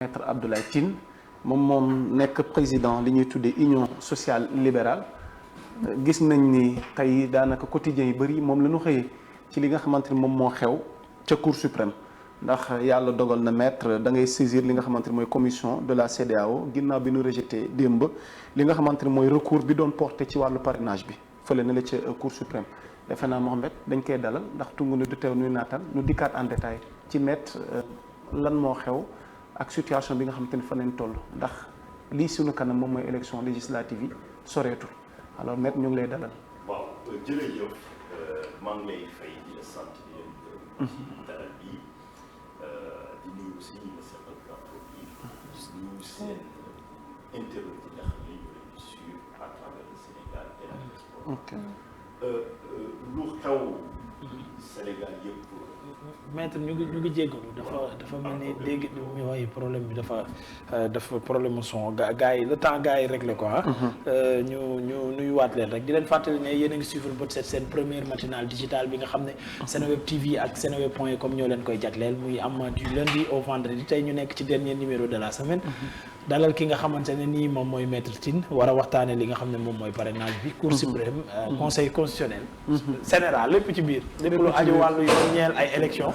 Maître Abdoulaye Tine moom nekk président li ñuy tuddee union sociale libérale gis nañ ni tey daanaka quotidien yi bëri moom la ñu xëyee ci li nga xamante ni moom moo xew ca cour suprême ndax yàlla dogal na maître da ngay saisir li nga xamante ni mooy commission de la CEDEAO ginnaaw bi ñu rejeté démb li nga xamante ni mooy recours bi doon porté ci wàllu parrainage bi fële na la ca cour suprême defe naa Mohamed dañ koy dalal ndax tungu ni du teew nuy naatal ñu dikkaat en détail ci maître lan moo xew ak situation bi nga xamante ni fa nañ toll ndax lii suñu kanam moom mooy élection législative yi soreetul alors maître ñu ngi lay dalal. waaw jërëjëf maa ngi lay fay di la sant di leen gërëm ci dalal bi di nuyu aussi ñi nga seqal plateau bi di nuyu seen internet yi nga xam ne ñu leen di suivre à travers le Sénégal et la diaspora. lu xew Sénégal yëpp. maître ñu ngi jéggalu dafa mel ni dégg mi waaye problème bi dafa problème mu son gars yi le temps gars yi réglé ko ñu nuyuwaat leen rek di leen fàttali ne yéen a ngi suivre Bët Set seen première matinale digitale bi nga xam ne Seneweb TV ak seneweb.com ñoo leen koy jagleel muy am du lundi au vendredi tey ñu nekk ci dernier numéro de la semaine dalal ki nga xamante ne nii moom mooy maître Tine war a waxtaane li nga xam ne moom mooy parrainage bi cour suprême conseil constitutionnel général lépp ci biir lépp lu aju wàllu yoon ñeel ay élection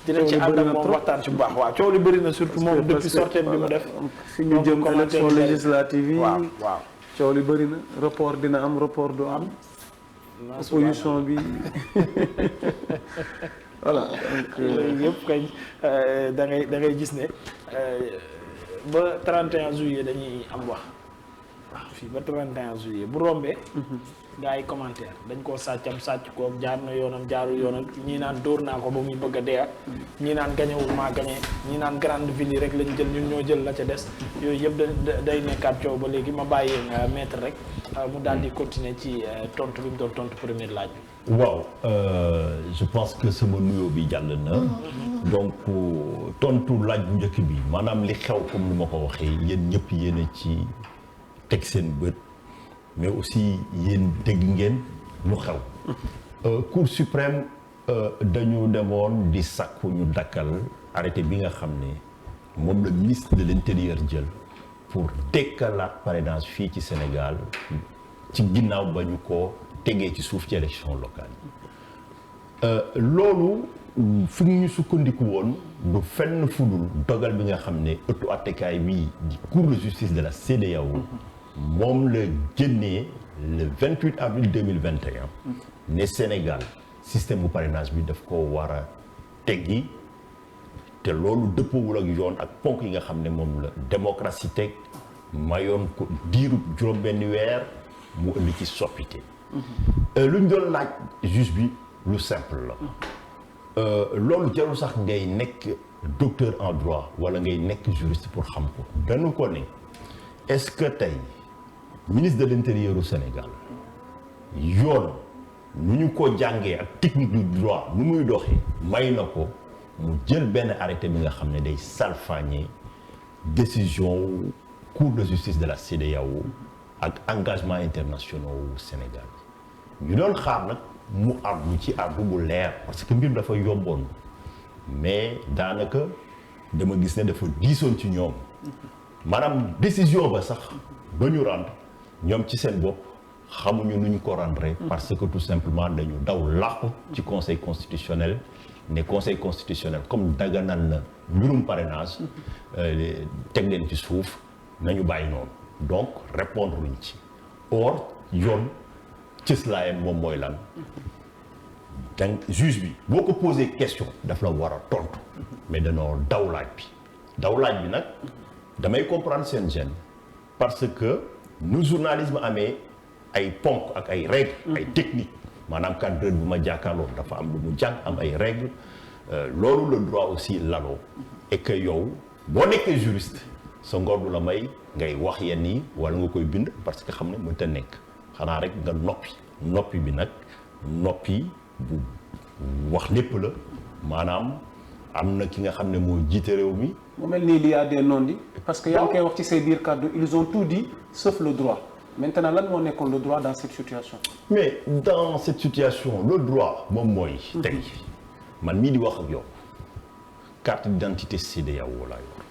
dinañ ci ànd ak moom waxtaan ci bu baax waaw coow li bëri na surtout moom depuis sortie bi mu def fi ñu jëm élection législative yi waaw coow li bëri na report dina am report du am opposition bi voilà donc yooyu yëpp kañ da ngay gis ne ba 31 juillet dañuy am wax waaw fii ba 31 juillet bu rombee gars yi commentaire dañ koo sàcc ko jaar na yoonam jaarul yoonam ñii naan dóor naa ko ba muy bëgg a dee ñii naan gañewul maa gañe ñii naan grande ville yi rek lañ jël ñun ñoo jël la ca des yooyu yëpp day nekkaat coow ba léegi ma bàyyi maître rek mu daal di continuer ci tontu bi mu doon tontu première laaj bi. waaw je pense que sama nuyoo bi jàll na donc tontu laaj bu njëkk bi maanaam li xew comme ni ma ko waxee yéen ñëpp yéen a ci teg seen bët mais aussi yéen dégg ngeen lu xew cour suprême dañu demoon di sàkku ñu dakkal arrêté bi nga xam ne moom la ministre de l'intérieur jël pour tekkalaat parrainage fii ci Sénégal ci ginnaaw ba ñu ko tegee ci suuf ci élection locale yi loolu fi ñu sukkandiku woon du fenn fudul dogal bi nga xam ne ëttu attekaay bii di cour de justice de la CEDEAO moom la génnee le 28 avril 2021 ne Sénégal système bu parrainage bi daf ko war a teggi te loolu dëppoowul ak yoon ak ponk yi nga xam ne moom la démocratie teg mayoon ko diirub juróom-benni weer mu indi ci soppite lu ñu doon laaj juge bi lu simple la loolu jarul sax ngay nekk docteur en droit wala ngay nekk juriste pour xam ko dañu ko ne est-ce que tey ministre de l'intérieur au Sénégal yoon nu ñu ko jàngee ak technique du droit nu muy doxee may na ko mu jël benn arrêté bi nga xam ne day salfaañe décision cour de justice de la CEDEAO ak engagement internationaux au Sénégal ñu doon xaar nag mu àddu ci àddu bu leer parce que mbir dafa yomboon mais daanaka dama gis ne dafa diisoon ci ñoom maanaam décision ba sax ba ñu rendre ñoom ci seen bopp xamuñu nu ñu ko rendre parce que tout simplement dañu daw làqu ci conseil constitutionnel ne conseil constitutionnel comme daganal na mbirum parrainage teg leen ci suuf nañu bàyyi noonu donc répondre luñ ci or yoon cëslaayam moom mooy lan donc juge bi boo ko posé question daf la war a tontu mais danoo daw laaj bi nag damay comprendre seen gêne parce que nu journalisme amee ay ponk ak ay règles ay techniques maanaam cadreur bu ma jàkkaarloo dafa am lu mu jàng am ay règles loolu le droit aussi laloo et que yow boo nekkee juriste sa ngor du la may ngay wax yenn yi wala nga koy bind parce que xam ne mënta nekk xanaa rek nga noppi bi nag noppi bu wax lépp la maanaam am na ki nga xam ne moo jiite réew mi. mu mel nii il y a des non-dits parce que yaa ngi koy wax ci say biir kàddu ils ont tout dit sauf le droit maintenant lan moo nekkoon le droit dans cette situation. mais dans cette situation le droit moom mooy. tey man mii di wax ak yow carte d'identité CEDEAO laa yor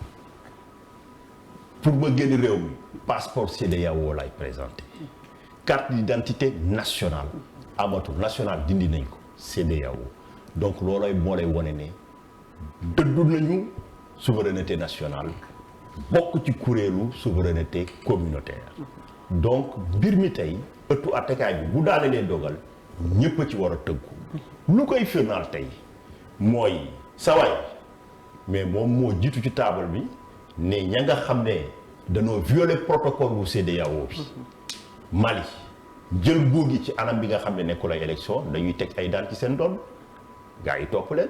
pour ma génn réew mi passeport CEDEAO lay présenté carte d'identité nationale amatul nationale dindi nañ ko CEDEAO donc loolooy moo lay wane ne dëddu nañu souveraineté nationale bokk ci kuréelu souveraineté communautaire donc mbir mi tey ëttu attekaay bi bu daane leen dogal ñëpp a ci war a tëggu lu koy firnaal tey mooy sawaay mais moom moo jiitu ci taabal bi ne ña nga xam ne dañoo violer protocole bu CEDEAO bi Mali jël nguur gi ci anam bi nga xam ne nekkul ay élection dañuy teg ay daan ci seen doon gars yi topp leen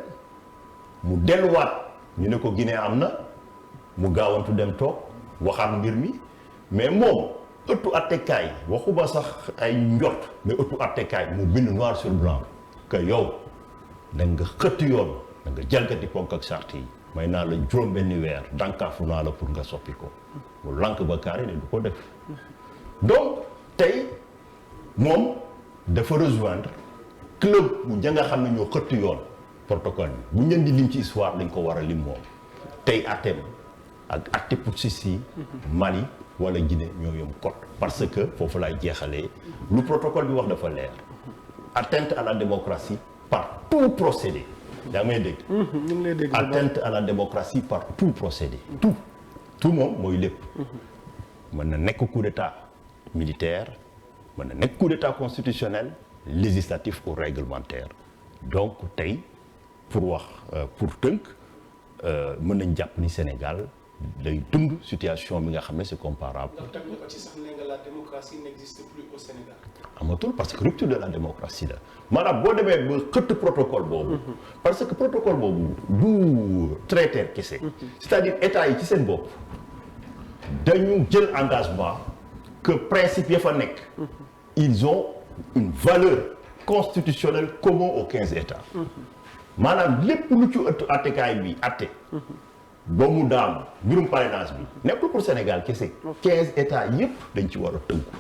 mu delluwaat ñu ne ko Guinée am na mu gaawantu dem toog waxaat mbir mi mais moom ëttu attekaay waxuma sax ay njort mais ëttu attekaay mu bind noir sur blanc que yow da nga xëtt yoon da nga jalgati ponk ak charte yi may naa la juróom benni weer dànkaafu naa la pour nga soppi ko mu lànk ba carré ne du ko def donc tey moom dafa rejoindre club bu ña nga xam ne ñoo xëtt yoon protocole bi bu ñu leen di lim ci histoire dañ ko war a lim moom tey atem ak atte putschistes yi Mali wala Guinée ñoo yom code parce que foofu laay jeexalee lu protocole bi wax dafa leer atteinte à la démocratie par tout procédé yaa ngi may dégg ñu ngi lay dégg atteinte à la démocratie par tout procédé tout moom mooy lépp mën na nekk coup d'état militaire mën na nekk coup d'état constitutionnel législatif ou réglementaire donc tey pour wax pour tënk mën nañ jàpp ni Sénégal day dund situation bi nga xam ne c'est comparable. ndax teg nga ko ci sax ne nga la démocratie n'existe plus au Sénégal. amatul parce que rupture de la démocratie la maanaam boo demee ba xëtt protocole boobu. parce que protocole boobu du traité kese. c'est-à-dire état yi ci seen bopp dañu jël engagement que principe ya fa nekk. ils ont une valeur constitutionnelle commune aux 15 états. maanaam lépp lu ci ëttu attekaay bi atte. ba mu daanu mbirum parrainage bi nekkul pour Sénégal kese 15 états yëpp dañ ci war a tënku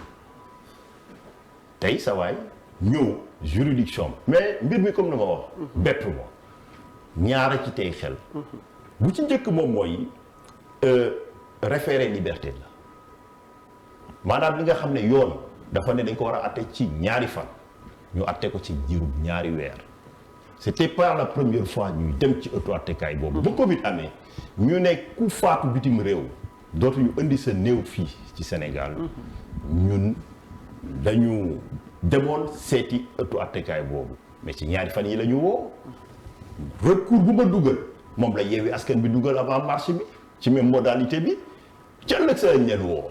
tey sa waay ñëw juridiction mais mbir mi comme ni ma wax bettu ma ñaara ci tey xel bu ci njëkk moom mooy référé liberté la maanaam li nga xam ne yoon dafa ne dañ ko war a atte ci ñaari fan ñu atte ko ci jirum ñaari weer c'était pas la première fois ñuy dem ci ëttu attekaay boobu ba Covid amee ñu ne ku faatu bitim réew dootuñu indi sa néew fii ci Sénégal ñun dañu demoon seeti ëttu attekaay boobu mais ci ñaari fan yi la ñu woo recours bu ma dugal moom la Yewwi Askan bi dugal avant marche bi ci même modalité bi ci ëllëg sa lañ leen woo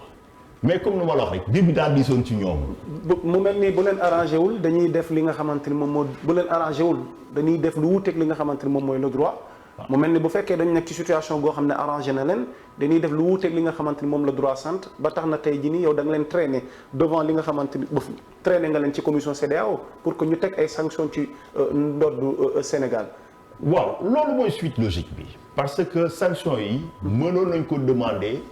mais comme nu ma la wax rek biir bi daal diisoon ci ñoom. mu mel ni bu leen arrangé wul dañuy def li nga xamante ni moom moo bu leen arrangé wul dañuy def lu wuuteeg li nga xamante ni moom mooy le droit. mu mel ni bu fekkee dañu nekk ci situation goo xam ne arrangé na leen dañuy def lu wuuteeg li nga xamante ni moom la droit sant ba tax na tey jii nii yow da nga leen traîner devant li nga xamante ni traîner nga leen ci commission CEDEAO pour que ñu teg ay sanctions ci ndoddu Sénégal. waaw loolu mooy suite logique bi parce que sanctions yi mënoon nañ ko demander.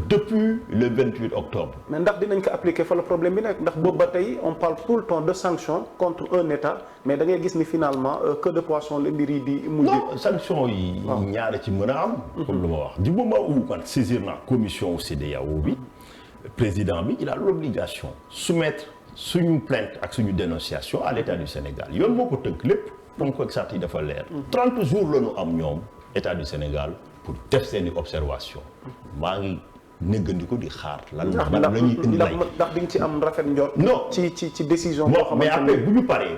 Depuis le 28 octobre. mais ndax dinañ ko appliquer fa la problème bi nekk ndax boobu ba tey on parle tout le temps de sanctions contre un État mais da ngay gis ni finalement que de poisson la mbir yi di mujj. non sanctions yi. ñaara ci mën a am. comme lu ma wax du moment où man saisir na commission CEDEAO bi président bi il a l'obligation soumettre suñu plainte ak suñu dénonciation à l'État du Sénégal yoon moo ko tënk lépp ponk ak sart yi dafa leer. 30 jours la ñu am ñoom État du Sénégal. pour def seeni observation maa ngi néggandiku di xaar lan la ñuy indi lay ndax di nga ci am rafet njort non ci décision boo xamante mais après bu ñu paree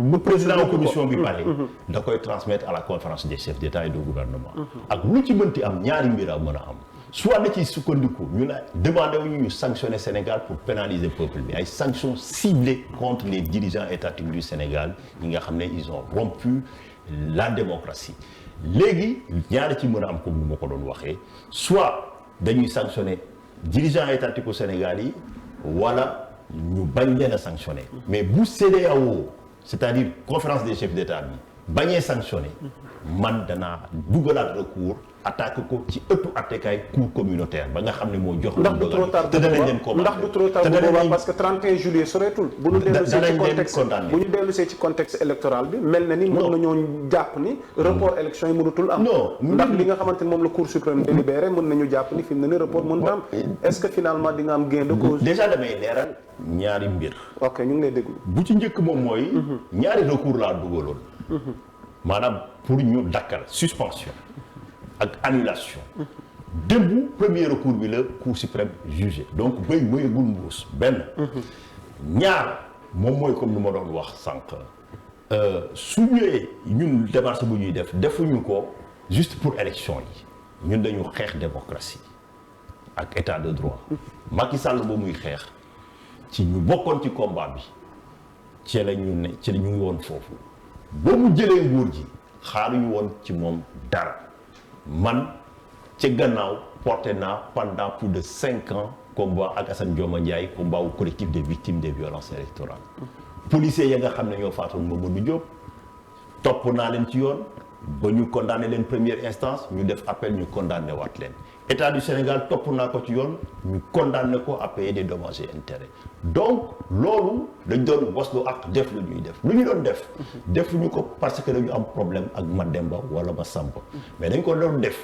bu président commission bi paree da koy transmettre à la conférence des chefs d'État et de gouvernement ak lu ci mënti am ñaari mbir a mën a am soit da ciy sukkandiku ñu ne demandé wuñu ñu sanctionner Sénégal pour pénaliser peuple bi ay sanctions ciblées contre les dirigeants étatiques du Sénégal ñi nga xam ne ils ont rompu la démocratie léegi ñaari ci mën a am comme ni ma ko doon waxee soit dañuy sanctionner dirigeants étatiques au Sénégal yi wala ñu bañ leen a sanctionner mais bu CEDEAO c'est-à-dire conférence des chefs d'État bi bañee sanctionner man danaa dugalaat recours attaqué ko ci ëttu attekaay cour communautaire ba nga xam ne moo jox. ndax du trop tard te danañ leen ko ndax du trop tard bu boobaa parce que 31 juillet soreetul. bu ñu dellusee ci contexte électoral bi mel na ni mën nañoo jàpp ni report élection yi mënutul am. ndax li nga xamante ni moom la cour suprême délibéré mën nañu jàpp ni fi mu ne ni report mënut am. est-ce que finalement di nga am gain de cause. déjà damay leeral ñaari mbir. ok ñu ngi lay déglu. bu ci njëkk moom mooy. ñaari recours laa dugaloon. maanaam pour ñu dakkal suspension. ak annulation démb premier recours bi la cour suprême jugé donc béy moyegul mbuus benn ñaar moom mooy comme ni ma doon wax sànq su ñëwee ñun démarche bu ñuy defuñu ko juste pour élection yi ñun dañu xeex démocratie ak état de droit Macky Sall ba muy xeex ci ñu bokkoon ci combat bi ci la ñu ngi woon foofu ba mu jëlee nguur ji xaaruñu woon ci moom dara man ci gannaaw porté naa pendant plus de 5 ans combat ak Assane Dioma Ndiaye combat wu collectif des victimes des violences électorales policiers ya nga xam ne ñoo faatoon Mamadou Diop topp naa leen ci yoon ba ñu condamné leen première instance ñu def appel ñu condamné waat leen état du Sénégal topp naa ko ci yoon ñu condamné ko à payer des dommages et intérêts donc loolu dañ doon waslu ak def lu ñuy def lu ñu doon def defuñu ko parce que dañu am problème ak Mademba wala Masamba mais dañ ko doon def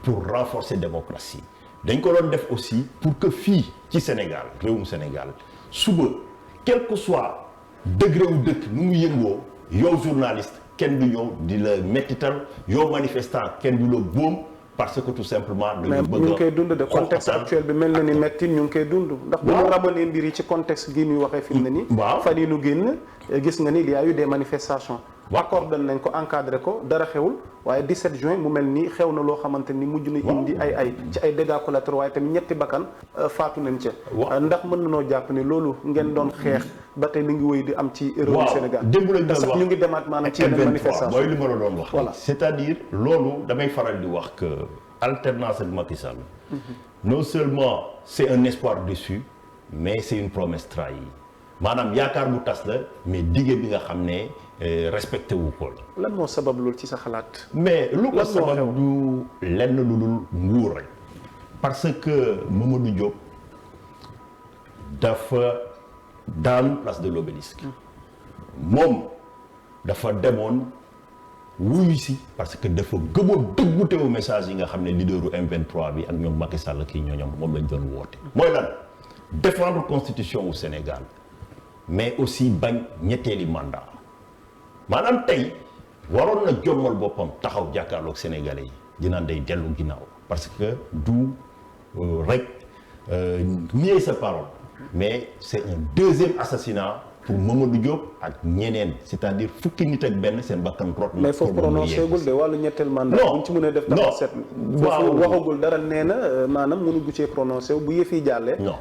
pour renforcer démocratie dañ ko doon def aussi pour que fii ci Sénégal réewum Sénégal suba quel que soit degré wu dëkk nu mu yëngoo yow journaliste kenn du ñëw di la mettital yow manifestant kenn du la boom parce que tout simplement dañu bëgg ñu ngi koy dund de contexte actuel bi mel na ni metti ñu ngi koy dund ndax bu ñu ramener mbir yi ci contexte gi ñuy waxee fi mu ne nii fan yi nu génn gis nga ni il y a eu des manifestations accordé nañ ko encadré ko dara xewul waaye 17 juin mu mel nii xew na loo xamante ni mujj na indi ay ci ay dégâts collatéraux waaye tamit ñetti bakkan faatu nañ ca ndax mën nanoo jàpp ni loolu ngeen doon xeex ba tey mi ngi wéy di am ci réew Sénégal te sax ñu ngi demaat maanaam ci yeneen manifestation mooy li ma la doon wax voilà c'est-à-dire loolu damay faral di wax que alternance ak Macky Sall non seulement c'est un espoir déçu mais c'est une promesse trahie maanaam yaakaar bu tas la mais dige bi nga xam ne respecté wu ko la. lan moo sabab loolu ci sa xalaat. mais lu ko sabab du lenn lu dul nguur rek. parce que Mamadou Diop dafa daanu place de l'Obélisque moom dafa demoon wuyu si parce que dafa gëmoon dëggutewu message yi nga xam ne leaderu M23 bi ak ñoom Macky Sall kii ñooñam moom lañ doon woote. mooy lan défendre constitution wu Sénégal mais aussi bañ ñetteeli mandat. maanaam tey waroon na jommal boppam taxaw jàkkaarloog sénégalais yi dinaan day dellu ginnaaw parce que du rek nier sa parole mais c'est un deuxième assassinat pour Mamadou Diop ak ñeneen c'est-à-dire fukki nit ak benn seen bakkan rot na. mais foofu prononcé gul de wàllu ñetteel mandat. non buñ ci mënee def taxaw set. waaw waxagul dara nee na maanaam mënu gu cee prononcé bu yëf yi jàllee. non.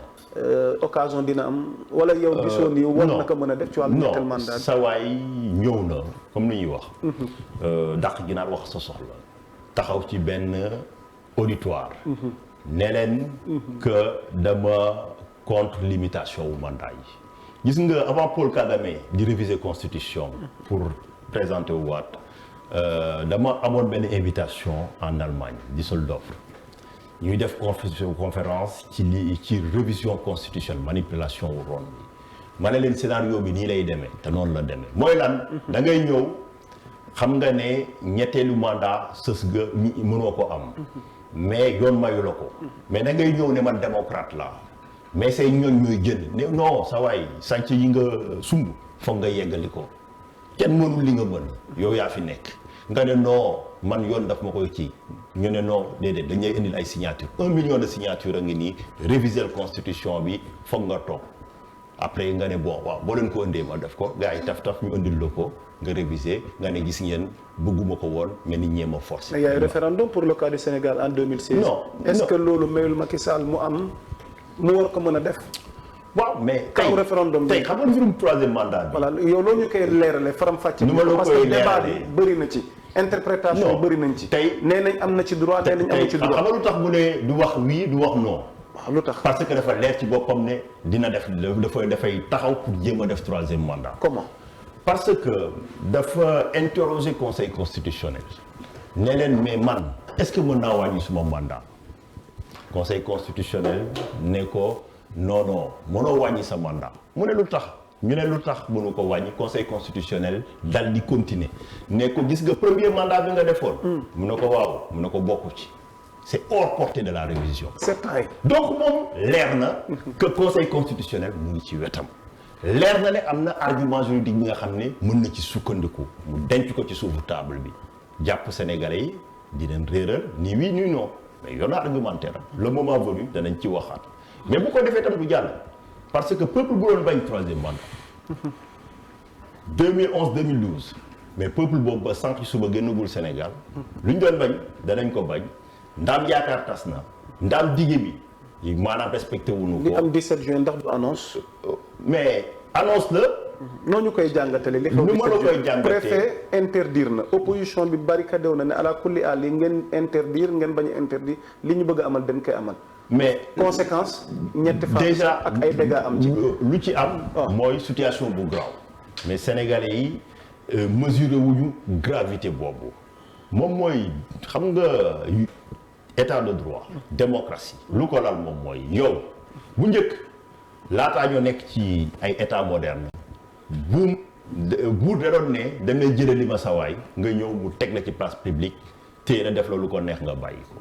occasion dina am wala yow gisoo ni war na ko mën a def ci wàllu ñetteel mandat. non sawaay ñëw na comme ni ñuy wax. dàq ginaar wax sa soxla. taxaw ci benn auditoire. ne leen que dama contre limitation wu mandat yi. gis nga avant Paul Kagame di réviser constitution pour présenter wu waat dama amoon benn invitation en Allemagne Düsseldorf ñuy def conférence ci révision constitutionnelle manipulation wu ron bi ma ne leen scénario bi nii lay demee te noonu la demee mooy lan da ngay ñëw xam nga ne ñetteelu mandat sës ga mënoo ko am mais yoon mayu la ko mais da ngay ñëw ne man démocrate la mais say ñooñ ñooy génn ne non sa waay sànc yi nga sumb foog nga yeggali ko kenn mënul li nga mën yow yaa fi nekk nga ne non man yoon daf ma koy ci ñu ne non déedéet dañuy indil ay signature 1 million de signature a ngi nii réviser constitution bi foog nga toog après nga ne bon waaw boo leen ko indee ma def ko gars yi taf ñu indil la ko nga réviser nga ne gis ngeen bëgguma ko woon mais nit ñee ma forcé. mais y a eu référendum pour le cas du Sénégal en 2016. non est-ce que loolu mayul Macky Sall mu war ko mën a def. waaw mais kaw référendum tey xam nga mbirum troisième mandat bi. voilà yow loo ñu koy leerale faram fàcce. parce que débat bi bëri na ci. interprétation bëri nañ ci. tey nee nañ am na ci droit nee nañ amu ci droit. xam nga lu tax mu ne du wax oui du wax non. waaw lu tax parce que dafa leer ci boppam ne dina dafay taxaw pour jéem a def troisième mandat. comment. parce que dafa interroger conseil constitutionnel. ne leen mais man est-ce que mën naa wàññi suma mandat conseil constitutionnel ne ko non mënoo wàññi sa mandat mu ne lu tax ñu ne lu tax mënu ko wàññi conseil constitutionnel dal di continuer ne ko gis nga premier mandat bi nga defoon. mu ne ko waaw mu ne ko bokku ci. c'est hors portée de la révision. c'est vrai. donc moom leer na que conseil constitutionnel mu ngi ci wetam. leer na ne am na argument juridique bi nga xam ne mën na ci sukkandiku mu denc ko ci suufu table bi jàpp sénégalais yi di leen réeral ni oui ni non mais yoon na argumentaire le moment venu danañ ci waxaat mais bu ko defee tam du jàll parce que peuple bu doon bañ troisième mandat 2011 2012 mais peuple boobu ba sànq suba génnagul Sénégal lu ñu doon bañ danañ ko bañ ndaam yaakaar tas na ndaam dige bi maanaam respecté wuñu ko. li am 17 juin ndax du annonce. mais annonce la. noonu ñu koy jàngatale li xew. nu ma la koy jàngatee préfet interdire na opposition bi barricade wu na ne ala kulli àll yi ngeen interdire ngeen bañ a interdire li ñu bëgg a amal dañ koy amal. mais conséquence ñetti fan. déjà ak ay dégâts am ci. lu ci am. mooy situation bu grave. mais sénégalais yi mesuré wuñu gravité boobu moom mooy xam nga état de droit démocratie lu ko lal moom mooy yow bu njëkk laataa ñoo nekk ci ay état moderne buur da doon ne da ngay jëlee li ma sawaay nga ñëw mu teg la ci place publique téye na def la lu ko neex nga bàyyi ko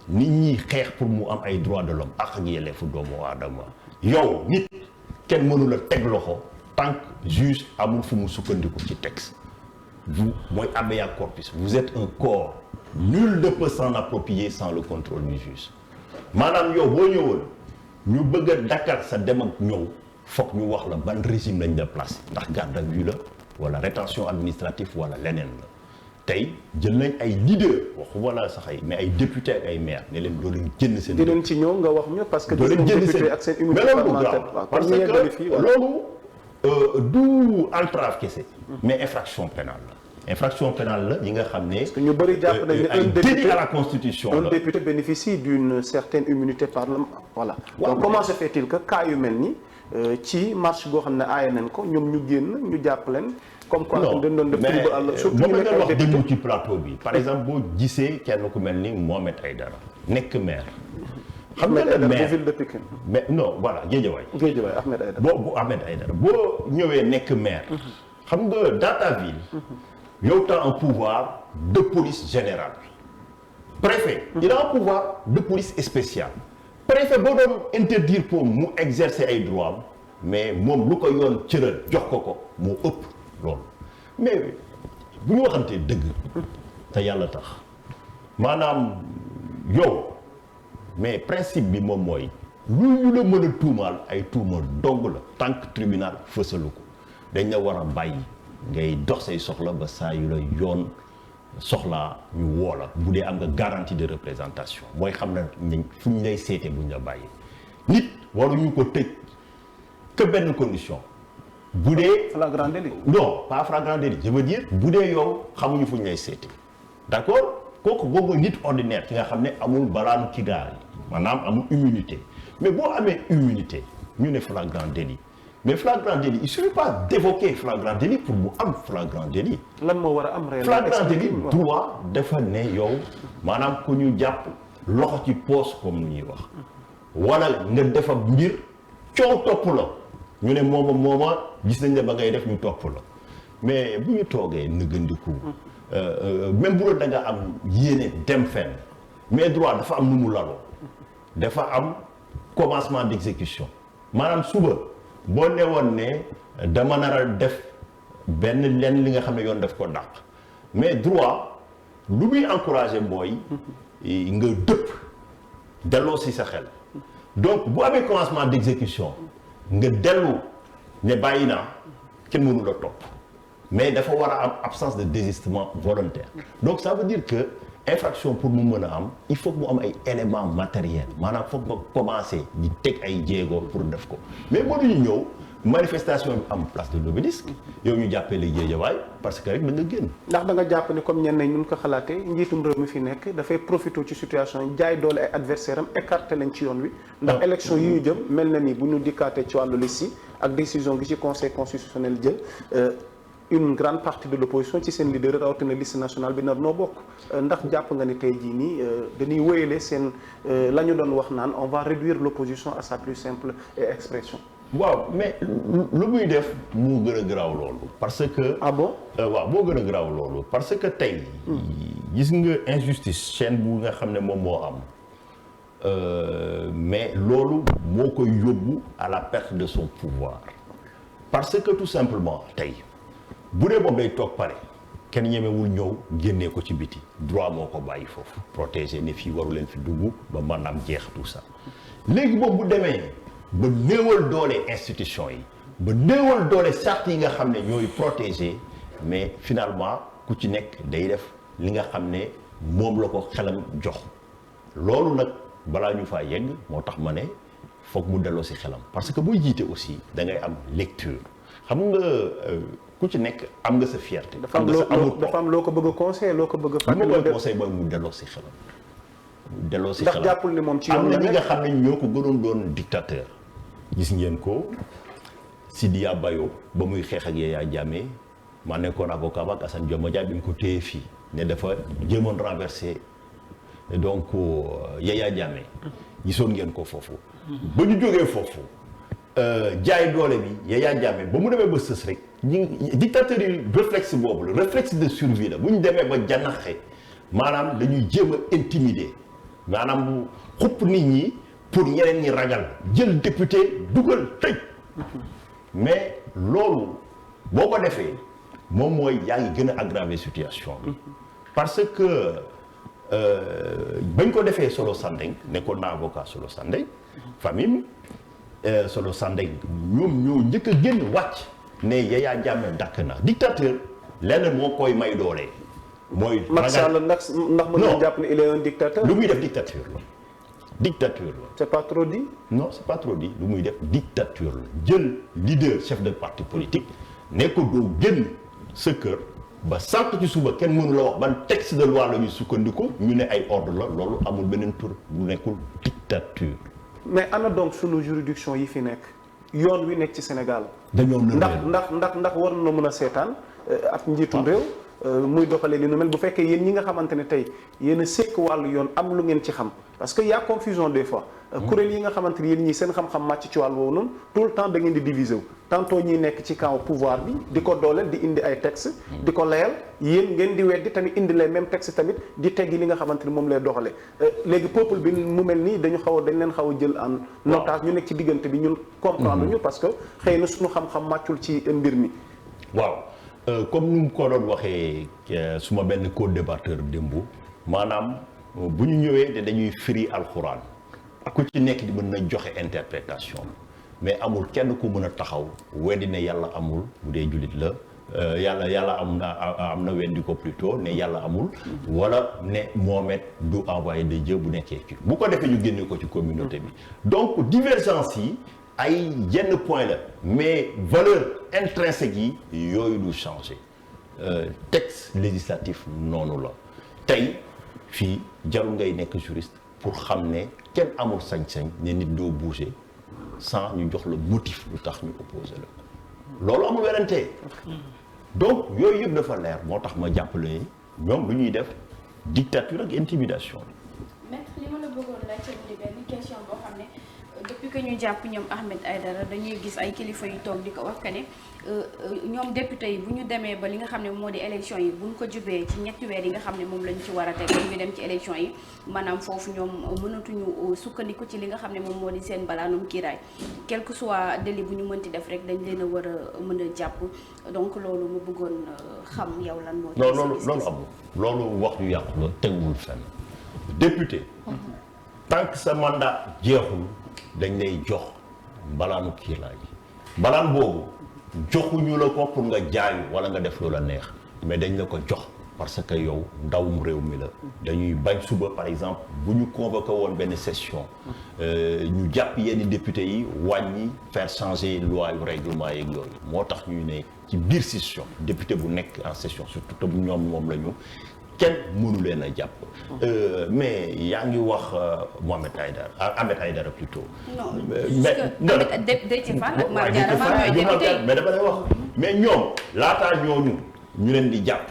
nit ñi xeex pour mu am ay droits de l'homme ak yelleefu doomu aadama yow nit kenn mënu la teg loxo tant que juge amul fu mu sukkandiku ci texte vous mooy habeas corpus vous êtes un corps nul ne peut s'en approprier sans le contrôle du juge maanaam yow boo ñëwoon ñu bëgg a dakkal sa dem ak ñëw foog ñu wax la ban régime lañ la placé ndax garde à vue la wala rétention administrative wala leneen la tey jël nañ ay leader waxu wala sax ay mais ay député ak ay maire ne leen doo leen jënd seen dinañ ci ñëw nga wax ñu parce que doo leen jënd député ak seen immunité parlementaire parce que loolu du entrave kese mais infraction pénale la infraction pénale la yi nga xam ne. parce que ñu bëri jàpp nañ ne un délit à la constitution un député bénéficie d'une certaine immunité parlementaire voilà. donc comment se fait-il que cas yu mel ni ci marche boo xam ne aaye nañ ko ñoom ñu génn ñu jàpp leen. comme quoi dañ doon def trouble à l'ordre surtout moom la wax démb ci plateau bi par exemple boo gisee kenn ku mel ni Mohamed Aïdara nekk maire. xam nga ne maire ville de Pikine. mais non voilà Guédiawaye. Guédiawaye Ahmed Aïdara. bu Ahmed Aïdara boo ñëwee nekk maire. xam nga dans ta ville. yow tu as un pouvoir de police générale. préfet. il a un pouvoir de police spéciale. préfet boo doon interdire pour mu exercer ay droits mais moom lu ko yoon cëral jox ko moo ëpp loolu mais bu ñu waxantee dëgg. te yàlla tax maanaam yow. mais principe bi moom mooy lu ñu la mën a tuumaal ay tuuma dong la tant que tribunal fësalu ko dañ la war a bàyyi ngay dox say soxla ba saa yu la yoon soxlaa ñu woo la bu dee am nga garantie de représentation mooy xam na fu ñu lay seete bu ñu la bàyyi nit waruñu ko tëj que benn condition bu dee flagrant délit non pas flagrant délit je veux dire bu dee yow xamuñu fu ñu lay seete d'accord kooku boobu nit ordinaire ki nga xam ne amul balaanu kigaar yi maanaam amul immunité mais boo amee immunité ñu ne flagrant délit mais flagrant délit il suffit pas d'évoquer flagrant délit pour mu am flagrant délit. lan moo war a am réellement flagrant délit droit dafa ne yow maanaam ku ñu jàpp loxo ci poos comme ni ñuy wax wala nga defa mbir coow topp la ñu ne mooma gis nañ ne ba ngay def ñu topp la mais bu ñu toogee nëgëndiku même bu doon da nga am yéene dem fenn mais droit dafa am nu mu laloo dafa am commencement d'exécution maanaam suba boo ne woon ne dama nar a def benn lenn li nga xam ne yoon def ko dàq mais droit lu muy encouragé mooy nga dëpp delloo si sa xel donc bu amee commencement d'exécution nga dellu ne bàyyi naa kenn mënu la topp mais dafa war a am absence de désistement volontaire donc ça veut dire que infraction pour mu mën a am il faut que mu am ay éléments matériels maanaam foog nga commencer di teg ay jéego pour def ko mais mënuñu ñëw manifestation bi am place de l'Obélisque yow ñu jàppee la Guédiawaye parce que rek da nga génn. ndax da nga jàpp ni comme ñenn ñi ñu ko xalaatee njiitum réew mi fi nekk dafay profité ci situation yi jaay doole ay adversaires am écarté leen ci yoon wi. ndax élection yi ñu jëm mel na ni bu ñu dikkaatee ci wàllu liste yi ak décision gi ci conseil constitutionnel jël. une grande partie de l'opposition ci seen leader rawatina liste nationale bi nar noo bokk ndax jàpp nga ni tey jii nii dañuy wéyale seen la ñu doon wax naan on va réduire l'opposition à sa plus simple expression. waaw mais lu muy def moo gën a garaaw loolu parce que. ah bon waaw moo gën a garaaw loolu parce que tey. gis nga injustice chaîne bu nga xam ne moom moo am. mais loolu moo koy yóbbu à la perte de son pouvoir parce que tout simplement tey bu dee moom day toog pare kenn ñemewul ñëw génnee ko ci biti droit moo ko bàyyi foofu protéger ne fii waru leen fi dugg ba maanaam jeex tout ça léegi boobu bu demee ba néewal doole institution yi ba néewal doole charte yi nga xam ne ñooy protéger mais finalement ku ci nekk day def li nga xam ne moom la ko xelam jox loolu nag balaa ñu faa yegg moo tax ma ne foog mu delloo si xelam parce que booy jiite aussi da ngay am lecture xam nga ku ci nekk am nga sa fierté. dafa am loo ko bëgg a conseil loo ko bëgg a fàttali. li ma koy conseil mooy mu delloo si xelam. delloo si xelam ndax jàppul ni moom ci yoon am na ñi nga xam ne ñoo ko gënoon doon dictateur. gis ngeen ko Sidiya Bayo ba muy xeex ak Yaya Jammeh maa nekkoon avocat ak Assane Dioma Dia bi mu ko téye fii ne dafa jéemoon renverser. donc Yaya Jammeh gisoon ngeen ko foofu ba ñu jógee foofu jaay doole bi Yaya Jammeh ba mu demee ba sës rek ñi dictateur yi réflexe boobu la réflexe de survie la bu ñu demee ba janaxe maanaam dañuy jéem a intimider maanaam bu xupp nit ñi pour ñeneen ñi ragal jël député dugal tëj mais loolu boo ko defee moom mooy yaa ngi gën a aggraver situation bi parce que bañ ko defee Solo Sandeng nekkoon na avocat Solo Sandeng famille Solo Sandeng ñoom ñoo njëkk a génn wàcc ne Yaya Jammeh dakk na dictateur lenn moo koy may doole. mooy Macky Sall ndax mën nañu jàpp ne il est un dictateur. lu muy def dictature la dictature la. c'est pas trop dit. non c'est pas trop dit lu muy def dictature la jël leader chef de parti politique ne ko doo génn sa kër. ba sànq ci suba kenn mënu la wax ban texte de loi la ñuy sukkandiku ñu ne ay ordre la loolu amul beneen tur bu nekkul dictature. mais ana donc sunu juridiction yi fi nekk yoon wi nekk ci Sénégal. dañoo ndax war na mën a seetaan ak njiitum réew. muy doxalee li nu mel bu fekkee yéen ñi nga xamante ne tey yéen a sekk wàllu yoon am lu ngeen ci xam parce que y a confusion des fois. kuréel yi nga xamante ni yéen ñii seen xam-xam màcc ci wàll woowu noonu tout le temps da ngeen di diviser wu tantôt ñi nekk ci camp pouvoir bi di ko dooleel di indi ay textes. di ko layal yéen ngeen di weddi tamit indi les mêmes textes tamit di teggi li nga xamante ni moom lay doxalee léegi peuple bi mu mel nii dañ leen xaw a jël en otage ñu nekk ci diggante bi ñun comprendre ñu parce que xëy na suñu xam-xam màccul ci mbir mi. waaw comme ni mu ko doon waxee suma benn co-débatteur démb maanaam bu ñu ñëwee te dañuy firi alxuraan. ku ci nekk di mën na joxe interprétation mais amul kenn ku mën a taxaw weddi ne yàlla amul bu dee jullit la yàlla am na weddi ko plutôt ne yàlla amul wala ne Mohamed du envoyé de Dieu bu nekkee ci bu ko defee ñu génne ko ci communauté bi donc divergence yi ay yenn point la mais valeur intrinsèque yi yooyu du changer texte législatif noonu la tey fii jarul ngay nekk juriste pour xam ne kenn amul sañ-sañ ne nit doo bouger sans ñu jox la motif lu tax ñu opposé la loolu amul werante donc yooyu yëpp dafa leer moo tax ma jàppale ñoom lu ñuy def dictature ak intimidation. maître li ma la bëggoon laaj di benn question boo xam ne depuis que ñu jàpp ñoom Ahmed Aïdara dañuy gis ay kilifa yu toog di ko wax que ne ñoom député yi bu ñu demee ba li nga xam ne moo di élection yi bu ñu ko jubee ci ñetti weer yi nga xam ne moom lañu ci war a teg ñu dem ci élection yi maanaam foofu ñoom mënatuñu sukkandiku ci li nga xam ne moom moo di seen balaanum kiiraay quel que soit délit bu ñu mënti def rek dañ leen a war a mën a jàpp donc loolu mu bëggoon xam yow lan moo. non loolu amul loolu wax yu yàqu la teguwul fenn député tant que sa mandat jeexul dañ lay jox mbalaanu kiiraay mbalaan boobu joxuñu la ko pour nga jaayu wala nga def lu la neex mais dañ la ko jox parce que yow ndawum réew mi la dañuy bañ suba par exemple bu ñu convoqué woon benn session ñu jàpp yenn député yi wàññi faire changer loi yu règlement yeeg yooyu moo tax ñuy ne ci biir session député bu nekk en session surtout te bu ñoom moom la ñu kenn mënu leen a jàpp mais yaa ngi wax Mohamed Aïdara Ahmed Aïdara plutôt. non mais Déthié Fall ak Mame Diarra Fam ñooy député mais dama lay wax mais ñoom laataa ñooñu ñu leen di jàpp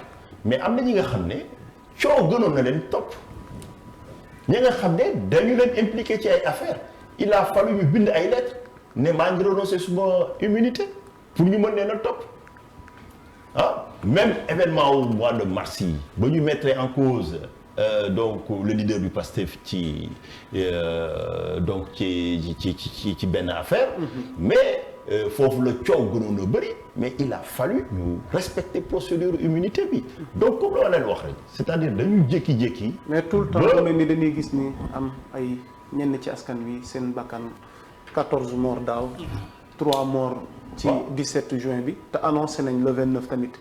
mais am na ñi nga xam ne coow gënoon na leen topp ñi nga xam ne dañu leen impliqué ci ay affaires il a fallu ñu bind ay lettres ne maa ngi renoncé suma immunité pour ñu mën leen a topp ah même événement au mois de mars yi ba ñu mettre en cause donc le leader du PASTEF ci donc ci benn affaire mais foofu la coow gënoon a bëri mais il a fallu ñu respecter procédure immunité bi donc comme la leen wax rek c'est-à-dire dañu jékki-jékki mais tout le temps damay ni dañuy gis ni am ay ñenn ci askan wi seen bakkan 14 morts daaw 3 morts ci 17 juin bi te annoncé nañ le 29 tamit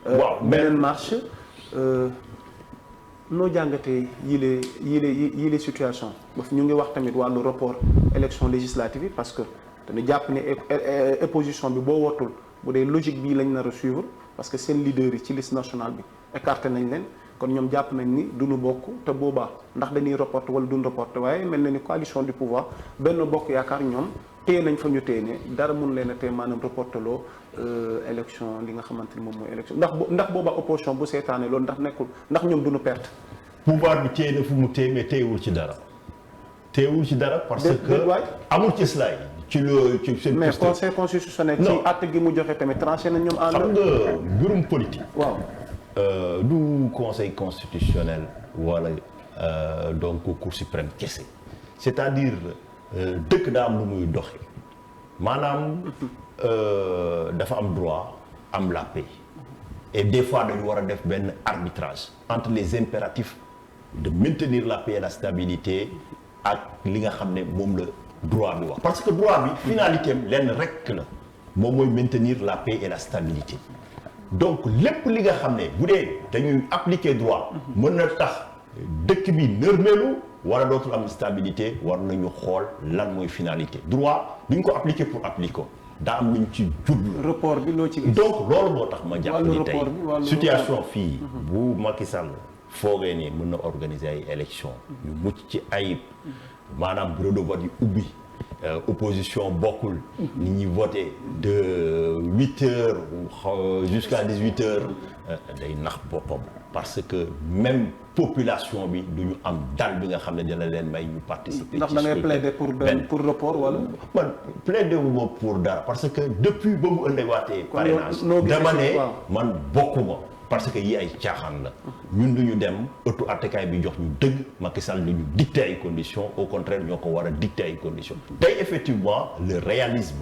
waaw beneen marche noo jàngatee yile situation ñu ngi wax tamit wàllu report élection législative yi parce que dañu jàpp ne opposition bi boo wotul bu dee logique bii lañ nar a suivre parce que seen leader yi ci liste nationale bi écarté nañ leen kon ñoom jàpp nañ ni duñu bokk te boobaa ndax dañuy reporté wala duñu reporté waaye mel na ni coalition du pouvoir benn bokk yaakaar ñoom téye nañ fa ñu téye ne dara mun leen a téye maanaam reporté loo élection li nga xamante ni moom mooy élection ndax boobaa opposition bu seetaane loolu ndax ñoom duñu perte. pouvoir bi téye na fu mu téye mais téyewul ci dara parce que amul ci slide ci seen mais conseil constitutionnel ci àtte gi mu joxe tamit tranché nañ ñoom ànd. xam nga mbirum politique. waaw du conseil constitutionnel wala donc cour suprême kese c'est-à-dire dëkk daa am lu muy doxe maanaam dafa am droit am la paix et des fois dañu war a def benn arbitrage entre les impératifs de maintenir la paix et la stabilité ak li nga xam ne moom la droit bi wax parce que droit bi finalité am lenn rekk la moom mooy maintenir la paix et la stabilité donc lépp li nga xam ne bu dee dañuy appliquer droit mën na tax dëkk bi nërmeelu wala dootul am stabilité war nañu xool lan mooy finalité droit duñ ko appliquer pour appliquer ko daa am luñ ci jublu report bi loo ci gis donc loolu moo tax ma jàpp ni tey situation fii bu Macky Sall foogee ne mën na organiser ay élections yu mucc ci ayib maanaam bureau de vote yu ubbi opposition bokkul nit ñi voté de 8h jusqu'à 18h day nax boppam parce que même population bi du ñu am dal bi nga xam ne dina leen may ñu participer. ndax da ngay plaider pour report wala. man plaider wu ma pour dara parce que depuis ba mu ëndewaatee parrainage dama ne man bokkuma parce que yi ay caaxaan la ñun du ñu dem ëttu attekaay bi jox ñu dëgg Macky Sall du ñu dicter ay conditions au contraire ñoo ko war a dicter ay conditions tey effectivement le réalisme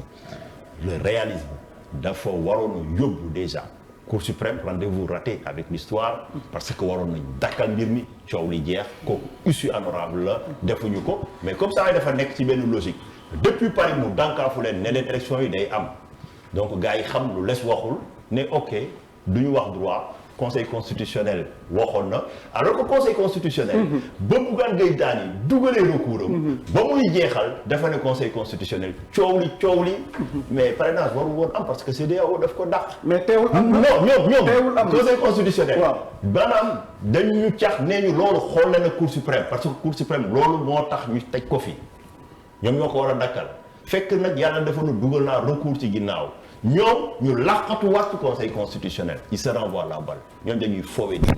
dafa waroon a yóbbu déjà Cour suprême rendez-vous raté avec l'histoire parce que waroon nañ dakkal mbir mi coow li jeex kooku issue honorable la defuñu ko mais comme ça dafa nekk ci benn logique depuis Paris mu dànkaafu leen ne leen élection yi day am donc gars yi xam lu les waxul ne ok du ñu wax droit conseil constitutionnel waxoon na alors que conseil constitutionnel ba Bougane Gueye Dany dugalee recours am ba muy jeexal dafa ne conseil constitutionnel coow li mais parrainage waru woon am parce que CEDEAO daf ko dàq mais teewul am non teewul am conseil constitutionnel waaw maanaam dañu cax nee ñu loolu xool na cour suprême parce que cour suprême loolu moo tax ñu teg ko fi ñoom ñoo ko war a dakkal fekk nag yàlla dafa nu dugal naa recours ci ginnaaw ñoom ñu laqatu waxtu conseil constitutionnel il se renvoie la balle ñoom dañuy foowee nii.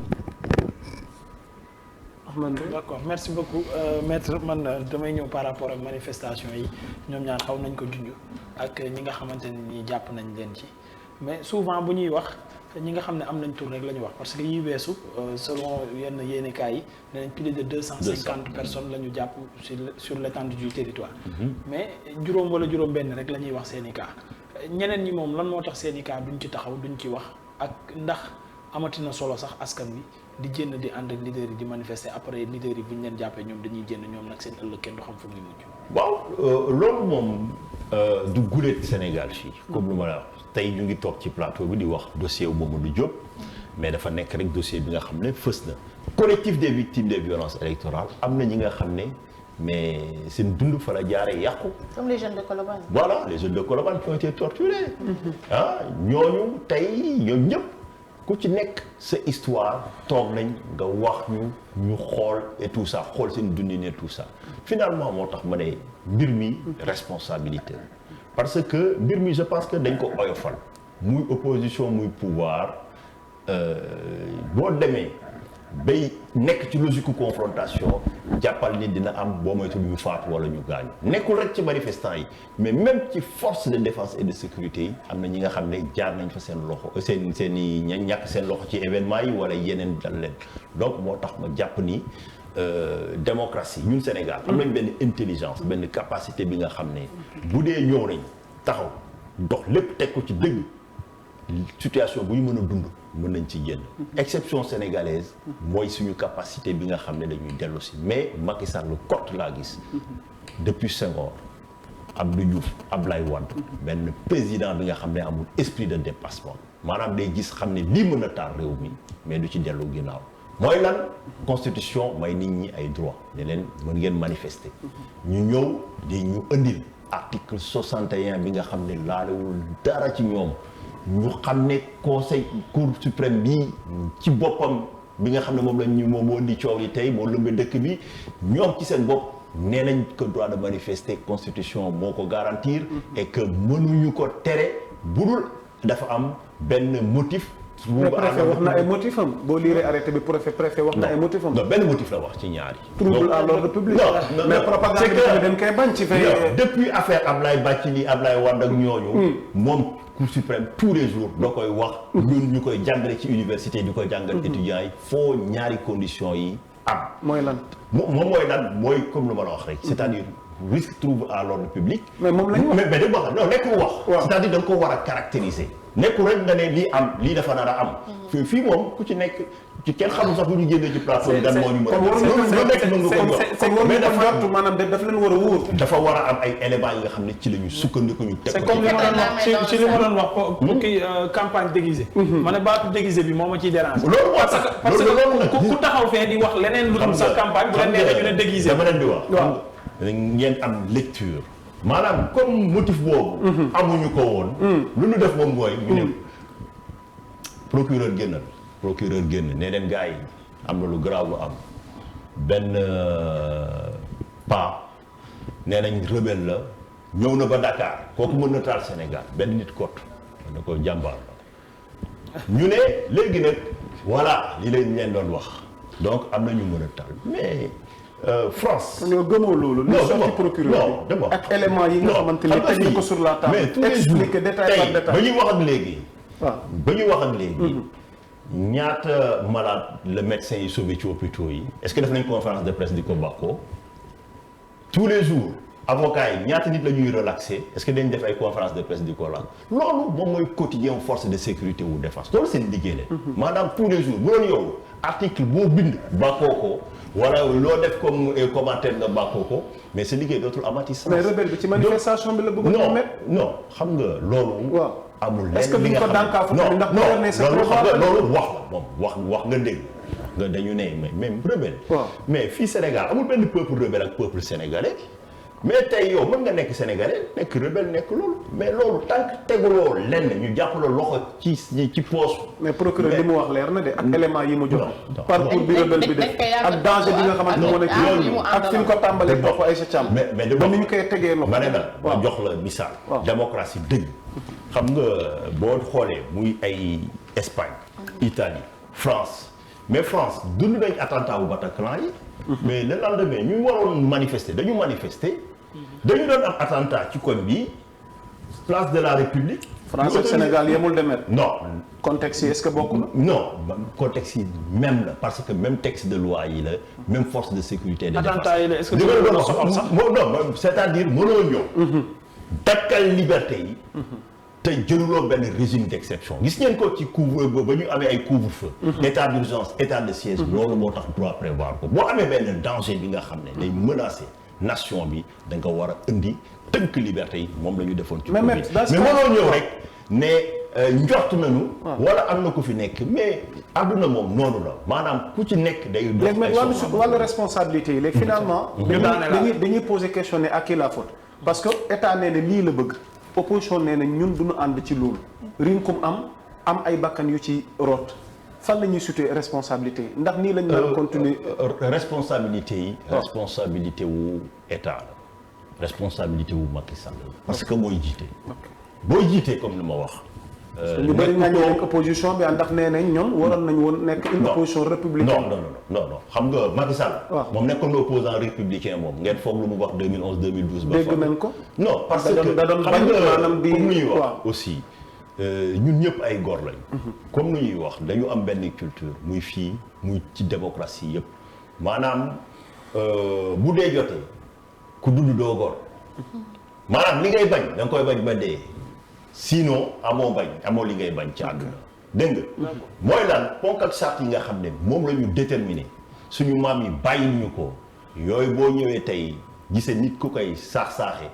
d'accord merci beaucoup maître man damay ñëw par rapport ak manifestation yi ñoom ñaar xaw nañ ko junj ak ñi nga xamante ne nii jàpp nañ leen ci mais souvent bu ñuy wax ñi nga xam ne am nañ tur rek la ñu wax parce que yi weesu selon yenn yéenekaay yi nee nañ plus de 250 personnes la ñu jàpp sur l'étendue du territoire. mais juróom wala juróom benn rek la ñuy wax seeni cas. ñeneen ñi moom lan moo tax seeni cas duñ ci taxaw duñ ci wax ak ndax amatina solo sax askan wi di génn di ànd ak leader yi di manifester après leader yi bu ñu leen jàppee ñoom dañuy génn ñoom nag seen ëllëg kenn du xam fu muy mujj. waaw loolu moom du guléet Sénégal fii. comme lu ma la wax tey ñu ngi toog ci plateau bi di wax dossier wu Mamadou Diop mais dafa nekk rek dossier bi nga xam ne fës na. collectif des victimes des violences électorales am na ñi nga xam ne. mais seen dund fa la jaaree yàqu. comme les jeunes de Colobane. voilà les jeunes de Colobane qui ont été torturés. ñooñu tey ñoom ñëpp ku ci nekk sa histoire toog nañ nga wax ñu xool et tout ça xool seen dundin et tout ça finalement moo tax ma ne mbir mi responsabilité parce que mbir mi je pense que dañ ko oyofal muy opposition muy pouvoir boo demee bay nekk ci logique confrontation jàppal ni dina am boo moytu ñu faatu wala ñu gaañu nekkul rek ci manifestants yi mais même ci force de défense et de sécurité yi am na ñi nga xam ne jaar nañ fa seen loxo seen i ñàkk seen loxo ci événement yi wala yeneen dal leen donc moo tax ma jàpp ni démocratie ñun Sénégal am nañ benn intelligence benn capacité bi nga xam ne bu dee ñëw nañ taxaw dox lépp teg ko ci dëgg situation bu ñu mën a dund mën nañ ci génn exception sénégalaise mooy suñu capacité bi nga xam ne dañuy dellu si mais Macky Sall lu cote laa gis depuis Senghor Abdou Diouf Ablaye Wade benn président bi nga xam ne amul esprit de dépassement maanaam day gis xam ne lii mën a taal réew mi mais du ci dellu ginnaaw mooy lan constitution may nit ñi ay droit ne leen mën ngeen manifester ñu ñëw di ñu indil article 61 bi nga xam ne laalewul dara ci ñoom ñu xam ne conseil cour suprême bi ci boppam bi nga xam ne moom lañ ñu moom moo di coow yi tey moo lëmbe dëkk bi ñoom ci seen bopp nee nañ que droit de manifester constitution moo ko garantir et que mënuñu ko tere budul dafa am benn motif. mais préfet wax na ay motif am boo liiree arrêté bi préfet wax na ay motif am. non benn motif la wax ci ñaari. trouble à l'ordre public. non mais propagande bi dañ koy bañ ci fay. depuis affaire Ablaye Bathily Ablaye Wade ak ñooñu. moom Cour suprême tous les jours da koy wax. ñun ñu koy jàngale ci université di koy jàngal étudiants yi foo ñaari conditions yi am. mooy lan. moom mooy lan mooy comme lu ma la wax rek. c'est-à-dire risque trouble à l'ordre public. mais moom la ñu wax mais dama wax non nekkul wax. waaw c'est-à-dire da nga ko war a caractériser. nekkul rek nga ne lii am lii dafa nar a am. fii moom ku ci nekk ci kenn xamul sax bu ñu génnee ci plateau dan moo ñu mën a. loolu nekk mën nga ko jox mais dafa maanaam daf leen war a wóor. dafa war a am ay éléments yi nga xam ne ci la ñu sukkandiku ñu teg ko. c'est comme li ma doon wax ci li ma doon wax pour kii campagne déguisée. ma ne baatu déguisé bi moo ma ciy dérange. loolu parce que ku taxaw fee di wax leneen lu dul sa campagne bu leen neexee ñu ne déguisé. dama leen di wax. waaw ngeen am lecture. maanaam comme motif boobu. amuñu ko woon. lu ñu def moom mooy. ñu ne procureur génn ne leen gars yi am na lu garaaw lu am benn pa nee nañ rebelle la ñëw na ba Dakar kooku mën na taal Sénégal benn nit kot mën na ko jàmbaar la ñu ne léegi nag voilà li leen leen doon wax donc am na ñu mën a taal mais France. ñoo gëmoo loolu. non sorti procureur bi ak éléments yi nga xamante ni teg nañ ko sur la table. mais tous les jours expliquer détail par détail. ba ñuy wax ak léegi. waaw ba ñuy wax ak léegi. ñaata malade le médecin yi sauvé ci hôpitaux yi est-ce que def nañ conférence de presse di ko bàkkoo tous les jours avocats yi ñaata nit la ñuy relaxé est-ce que dañ def ay conférence de presse di ko laal loolu moom mooy quotidien force de sécurité ou défense loolu seen liggéey la. maanaam tous les jours bu doon yow article boo bind bàkkoo ko wala loo def comme commentaire nga bàkkoo ko mais sa liggéey dootul amati sens. mais rebelle bi ci manifestation bi la bëgg a mettre. non xam nga loolu. waaw amul lenn est-ce que duñ ko dànkaafu tamit ndax loolu xam nga loolu wax la moom wax nga dégg nga dañu ne mais même rebelle. waaw mais fii Sénégal amul benn peuple rebelle ak peuple sénégalais mais tey yow mën nga nekk sénégalais nekk rebelle nekk loolu mais loolu tant que teguloo lenn ñu jàpp la loxo ci poche. mais procureur li mu wax leer na de ak éléments yi mu jox. parcours bi rebelle bi def ak danger bi nga xamante moo nekk loolu ak fi ñu ko tàmbalee topp Aïcha Thiam. mais ba ni ñu koy tegee loxo. ma ne la ma jox la misaal. démocratie dëgg. xam nga boo xoolee muy ay Espagne Italie France mais France dund nañ attentat bu Bataclan yi. mais le lendemain ñu waroon manifester dañu doon am attentat ci koñ bi place de la République. France ak Sénégal yemul demet. non contexte yi est-ce que bokk na. non contexte yi même la parce que même texte de loi yi la même force de sécurité. de défense attentat yi la est-ce que doon soxal sax non c'est-à-dire mënoo ñëw. dakkal liberté yi. te jëluloo benn régime d'exception gis ngeen ko ci couvre ba ñu amee ay couvre-feu. état d'urgence état de siège. loolu moo tax droit prévoir ko boo amee benn danger bi nga xam ne day menacer nation bi da nga war a indi tënk liberté yi moom la ñu defoon. ci Covid mais mënoo ñëw rek ne njort nañu. wala am na ku fi nekk mais àdduna moom noonu la maanaam ku ci nekk day. dox ay wàllu responsabilité yi léegi finalement. dañuy poser question ne à qui la faute parce que état nee na lii la bëgg. opposition nee na ñun duñu ànd ci loolu rinkum am ay bakkan yu ci root fan la ñuy situer responsabilité yi ndax nii lañ mën a continuer responsabilité yi responsabilité wu état la responsabilité wu Macky Sall parce que mooy jiite booy jiitee comme li ma wax ñu bëri nga nekk opposition bi ndax nee nañ ñoom waroon nañu woon nekk une opposition républicaine. non xam nga Macky Sall. moom nekkoon na opposant républicain moom ngeen foog lu mu wax 2011 2012. ba dégg nañ ko. non parce que da doon bañ maanaam di comme lu ñuy wax aussi ñun ñëpp ay góor lañ. comme lu ñuy wax dañu am benn culture muy fii muy ci démocratie yëpp maanaam bu dee jotee ku dund doo góor maanaam li ngay bañ da nga koy bañ ba dee. sinon amoo li ngay bañ ci àdduna dégg nga mooy lan ponk ak sart yi nga xam ne moom la ñu déterminé suñu maam yi bàyyiluñu ko yooyu boo ñëwee tey gisee nit ku koy saax-saaxe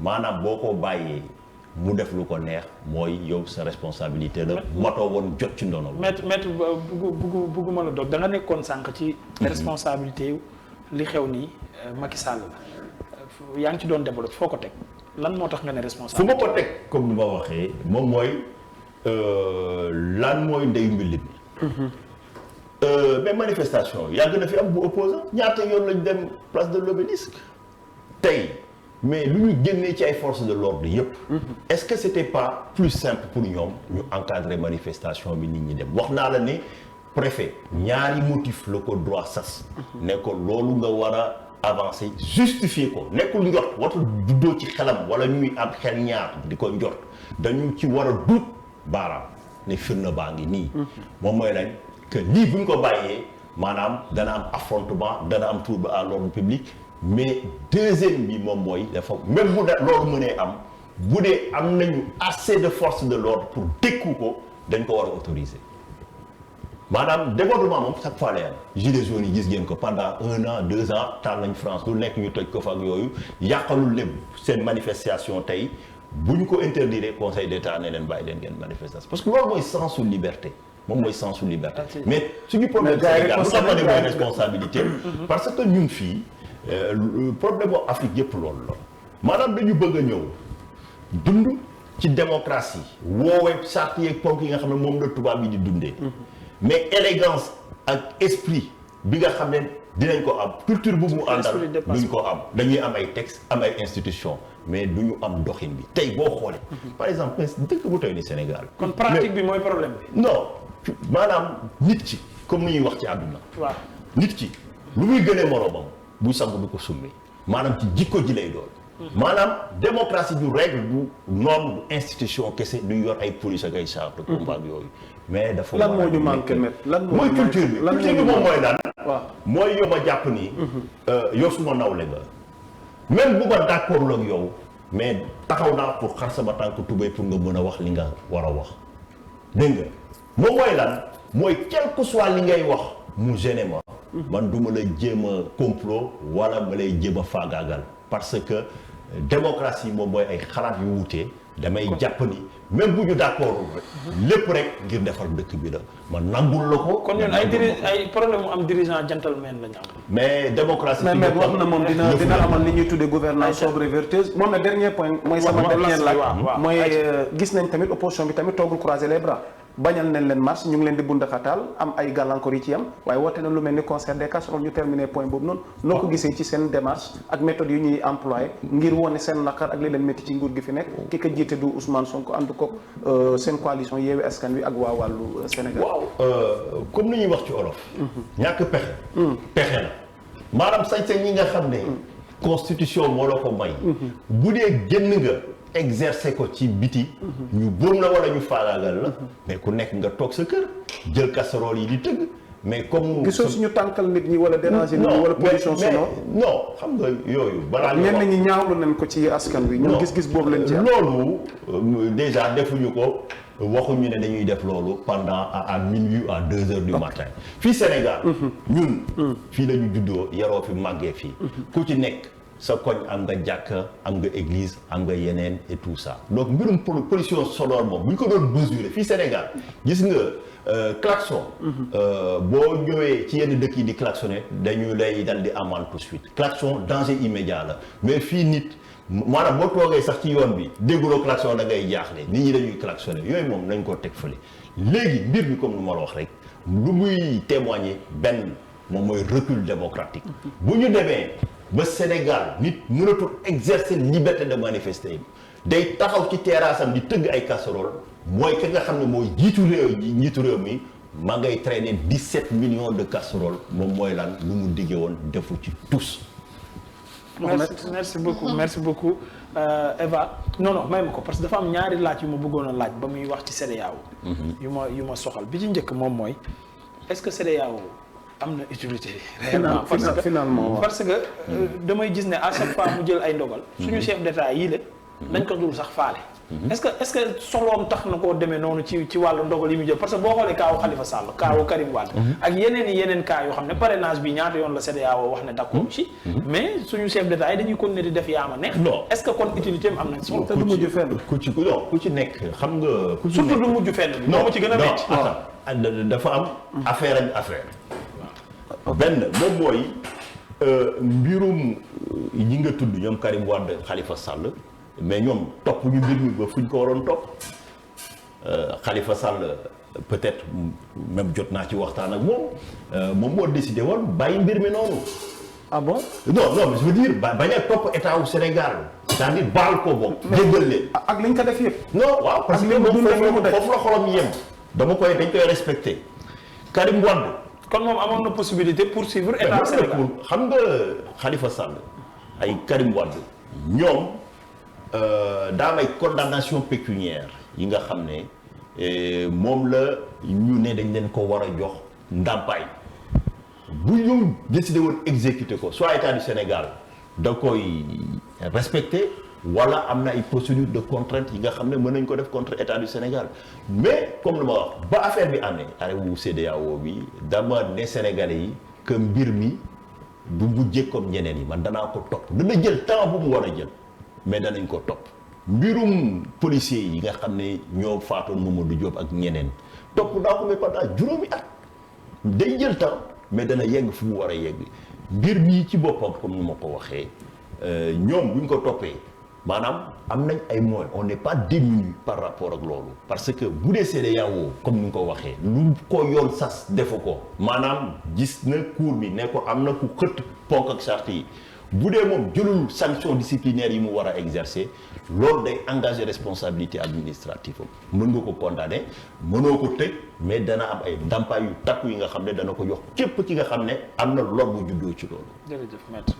maanaam boo ko bàyyee mu def lu ko neex mooy yow sa responsabilité la matoo woon jot ci ndono maître bugguma la dog da nga nekkoon sànq ci responsabilité li xew nii Macky Sall la yaa ngi ci doon développé foo ko teg lan moo tax nga ne responsable. fu ma ko teg comme ni ma waxee moom mooy lan mooy ndeyu mbi bi mais manifestation yàgg na fi am bu opposant ñaata yoon lañ dem place de l'Obélisque tey mais lu ñu génnee ci ay forces de l'ordre yëpp est-ce que c'était pas plus simple pour ñoom ñu encadrer manifestation bi nit ñi dem wax naa la ne préfet ñaari motif la ko droit sas ne ko loolu nga war a avancé justifier ko nekkul njort wartul juddoo ci xelam wala ñuy am xel ñaar di ko njort dañu ci war a duut baaraam ne firnde baa ngi nii moom mooy nañ que lii bu ñu ko bàyyee maanaam dana am affrontement dana am trouble à l'ordre public mais deuxième bi moom mooy dafa même bu da loolu mënee am bu dee am nañu assez de force de l'ordre pour dékku ko dañ ko war a autoriser maanaam débordement moom chaque fois lay am gilets jaunes yi gis ngeen ko pendant 1 an 2 ans taal nañ France lu nekk ñu toj ko fa ak yooyu yàqalul lépp seen manifestation tey bu ñu ko interdire conseil d'état ne leen bàyyi leen ngeen manifestation parce que loolu mooy sensu liberté moom mooy sensu liberté mais suñu problème Sénégal lu tax ma ne mooy responsabilité parce que ñun fii problème boo Afrique yëpp loolu la maanaam dañu bëgg a ñëw dund ci démocratie woowee charte yeeg ponk yi nga xam ne moom la tubaab yi di dundee mais élégance ak esprit bi nga xam ne dinañ ko am culture bu mu àndal duñ ko am dañuy am ay textes am ay institutions mais du ñu am doxin bi tey boo xoolee par exemple dëkk bu tey ni Sénégal kon pratique bi mooy problème bi non maanaam nit ki comme ni ñuy wax ci àdduna waaw nit ki lu muy gënee moroomam bu sangu du ko summi maanaam ci jikko ji lay doon maanaam démocratie du règle du norme du institution kese du yor ay police ak ay chars de combat ak yooyu mais dafa lan moo ñu manqué lan mooy culture bi culture bi moom mooy lan waaw mooy yow ma jàpp ni yow suma nawle nga même bu ma d'accord ak yow mais taxaw naa pour xar sama tànk tubéy pour nga mën a wax li nga war a wax dégg nga moom mooy lan mooy quel que soit li ngay wax mu gêné ma man du ma lay jéem a complot wala ma lay jéem a faagaagal parce que démocratie moom mooy ay xalaat yu wutee damay jàpp ni même bu ñu d'accord lépp rek ngir defar dëkk bi la ma nangul la ko. kon ñun ay problème mu am dirigeant gentleman la ñu am. mais démocratie. mais wax na moom dina amal li ñuy tuddee gouvernance sobre et vertueuse moom la dernier point. mooy sama dernier laaj mooy gis nañ tamit opposition bi tamit toogul croiser les bras. bañal nañ leen marche ñu ngi leen di bundaxataal am ay gàllankoor yi ci am waaye woote na lu mel ni concert des casseroles ñu terminer point boobu noonu noo ko gisee ci seen démarche ak méthode yu ñuy employé ngir wone seen naqar ak li leen métti ci nguur gi fi nekk ki ko jiite du Ousmane Sonko ànd ko seen coalition Yewwi Askan Wi ak waa wàllu Sénégal. waaw comme ni ñuy wax ci olof. ñàkk pexe. pexe la maanaam sañ-sañ ñi nga xam ne. constitution moo la ko may. bu dee génn nga. exercer ko ci biti ñu boom la wala ñu faagaagal la mais ku nekk nga toog sa kër jël casserole yi di tëgg mais comme gisoo suñu tànkal nit ñi wala déranger nit ñi wala pollution sonore non xam nga yooyu balaa ñenn ñi ñaawlu nañ ko ci askan wi ñun gis-gis boobu lañ ci am loolu déjà defuñu ko waxuñu ne dañuy def loolu pendant à minuit à 2 heures du matin fii Sénégal ñun fii la ñu juddoo yaroo fi màggee fii ku ci nekk sa koñ am nga jàkka am nga église am nga yeneen et tout ça donc mbirum pollution sonore moom bu ñu ko doon mesurer fii Sénégal gis nga klaxon boo ñëwee ci yenn dëkk yi di klaxonner dañu lay dal di amende tout de suite klaxon danger immédiat la mais fii nit maanaam boo toogee sax ci yoon bi dégguloo klaxon da ngay jaaxle nit ñi dañuy klaxonner yooyu moom nañ ko teg fële léegi mbir bi comme lu ma la wax rek lu muy témoigner benn moom mooy recul démocratique bu ñu demee ba Sénégal nit mënatul exercer liberté de manifester day taxaw ci terrassam di tëgg ay casserole mooy ki nga xam ne mooy njiitu réew mi ma ngay traîner 17 millions de casseroles moom mooy lan lu mu diggee woon defu ci tous. merci beaucoup Eva non may ma ko parce que dafa am ñaari laaj yu ma bëggoon a laaj ba muy wax ci CEDEAO yu ma soxal bi ci njëkk moom mooy est-ce que CEDEAO am na utilité réellement parce que damay gis ne à chaque fois mu jël ay ndogal suñu chef d'État yii la dañ ko dul sax faale est-ce que soxloom tax na koo demee noonu ci wàllu ndogal yi mu jël parce que boo xoolee kaawu Khalifa Sall kaawu Karim Wade ak yeneen cas yoo xam ne parrainage bi ñaata yoon la CEDEAO wax ne d'accord ci mais suñu chef d'État yi dañuy continuer di def yaama neex est-ce que kon utilité am na solo du mujj fenn ku ci nekk xam nga surtout du mujj fenn bi moo ci gën a métti dafa am affaire ak affaire benn moom mooy mbirum ñi nga tudd ñoom Karim Wade Khalifa Sall mais ñoom topp ñu mbir mi ba fu ñu ko waroon topp Khalifa Sall peut-être même jot naa ci waxtaan ak moom moo décidé woon bàyyi mbir mi noonu. ah bon non mais je veux dire bañ a topp état wu Sénégal c'est-à-dire baal ko bokk. jéggal leen ak liñ ko def yëpp. non waaw parce que moom foofu la xolam yem. dañ koy respecté Karim Wade. kon moom amoon na possibilité poursuivre état Sénégal xam nga Khalifa Sall ay Karim Wade ñoom. daa may condamnation pécuniaire yi nga xam ne moom la ñu ne dañ leen ko war a jox ndàmpaay bu ñu décidé woon exécuter ko soit état du Sénégal da koy respecter wala am na ay procédures de contrainte yi nga xam ne mën nañ ko def contre état du Sénégal mais comme lu ma wax ba affaire bi amee arrêt CEDEAO bi dama ne Sénégalais yi que mbir mi du mujjee comme ñeneen yi man danaa ko topp dana jël temps bu mu war a jël mais danañ ko topp mbirum policiers yi nga xam ne ñoo faatoon Mamadou Diop ak ñeneen topp daa ko mais pendant juróomi at day jël temps mais dana yegg fu mu war a yegg mbir mii ci boppam comme ni ma ko waxee ñoom bu ñu ko toppee maanaam am nañ ay moyens on n'est pas démuni par rapport ak loolu parce que bu dee CEDEAO comme ni nga ko waxee lu ko yoon sas defu ko maanaam gis na cour bi ne ko am na ku xëtt ponk ak charte yi bu dee moom jëlul sanction disciplinaire yi mu war a exercer loolu day engager responsabilité administrative am mën nga ko condamner mënoo ko tëj mais dana am ay ndàmpaay yu takku yi nga xam ne dana ko jox képp ki nga xam ne am na lor bu juddoo ci loolu. jërëjëf maître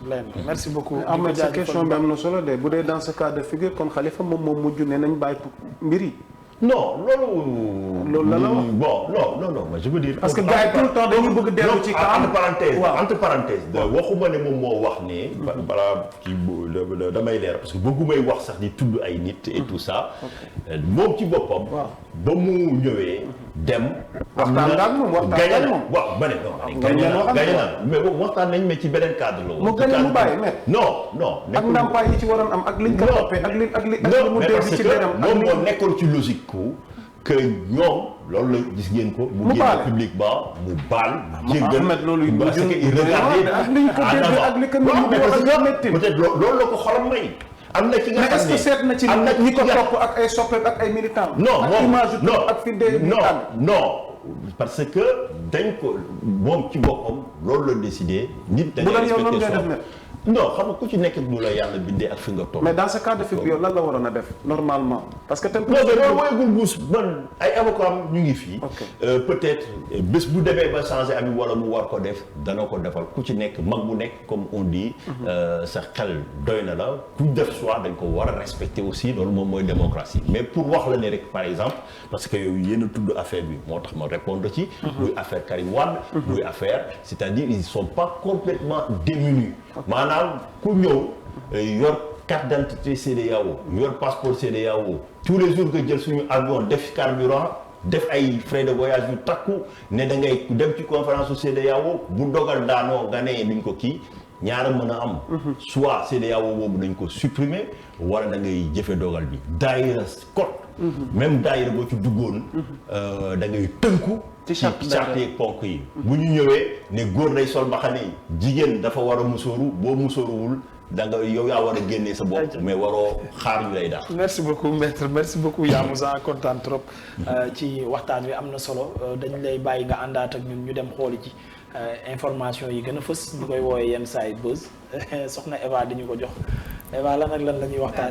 merci beaucoup. Ahmed sa question bi am na solo de bu dee dans ce cas de figure kon Khalifa moom mujj ne nañ bàyyi mbir yi. non loolu la la wax non mais je veux dire. parce que gars yi tout le temps dañu bëgg dellu ci cas entre parenthèse waxuma ne moom moo wax ne. balaa kii damay leer parce que bëggumay wax sax di tudd ay nit et tout ça. moom ci boppam. ba mu ñëwee. dem. waxtaan ak moom waaw ma ne non gañe na mais boobu waxtaan nañ mais ci beneen cadre la woon. mu gañe mu bàyyi mais. non. ak ndàmpaay yi ci waroon am ak liñ ko toppee ak li mu dégg ci benam moom moo nekkoon ci logique que ñoom loolu la gis ngeen ko. mu génn public ba mu baal. Ahmed loolu parce que il regardait ak liñ ko dégg ak li ko nit peut-être loolu la ko xolam may. am na ci nga xam ne mais est-ce que seet na ci ñi ko topp ak ay soppeek ak ay militants. non ak fi dee non parce que dañ ko moom ci boppam loolu la décidé. nit da ngay respecté non xam nga ku ci nekk ak ñu la yàlla bindee ak fi nga toll. mais dans ce cas de figure lan la waroon a def normalement. parce que tam non mais loolu mooy guus man ay avocats ñu ngi fii. peut-être bés bu demee ba changer ami wala mu war ko def dana ko defal ku ci nekk mag bu nekk comme on dit. sa xel doy na la ku def choix dañ ko war a respecter aussi loolu moom mooy démocratie mais pour wax la ne rek par exemple parce que yow yéen a tudd affaire bi moo tax ma répondre ci. muy affaire Karim Wade. muy affaire c'est-à-dire ils sont pas complètement démunis. maanaam ku ñëw yor carte d'identité CEDEAO yor passeport CEDEAO tous les jours nga jël suñu avion def carburant def ay frais de voyage yu takku ne da ngay dem ci conférence su CEDEAO bu dogal daanoo nga ne nuñ ko kii ñaara mën a am. soit CEDEAO boobu nañ ko supprimer wala da ngay jëfe dogal bi daayira code. même daayira boo ci duggoon. da ngay tënku. ci charte yeeg ponk yi. bu ñu ñëwee ne góor day sol mbaxane yi jigéen dafa war a musóoru boo musóoruwul da nga yow yaa war a génnee sa bopp. mais waroo xaar ñu lay daal. merci beaucoup maître merci beaucoup yaa Moussa kontaan trop ci waxtaan wi am na solo dañ lay bàyyi nga àndaat ak ñun ñu dem xooli ci information yi gën a fës ñu koy woowee yenn saa yi buzz soxna Eva di ñu ko jox Eva lan ak lan la ñuy waxtaanee.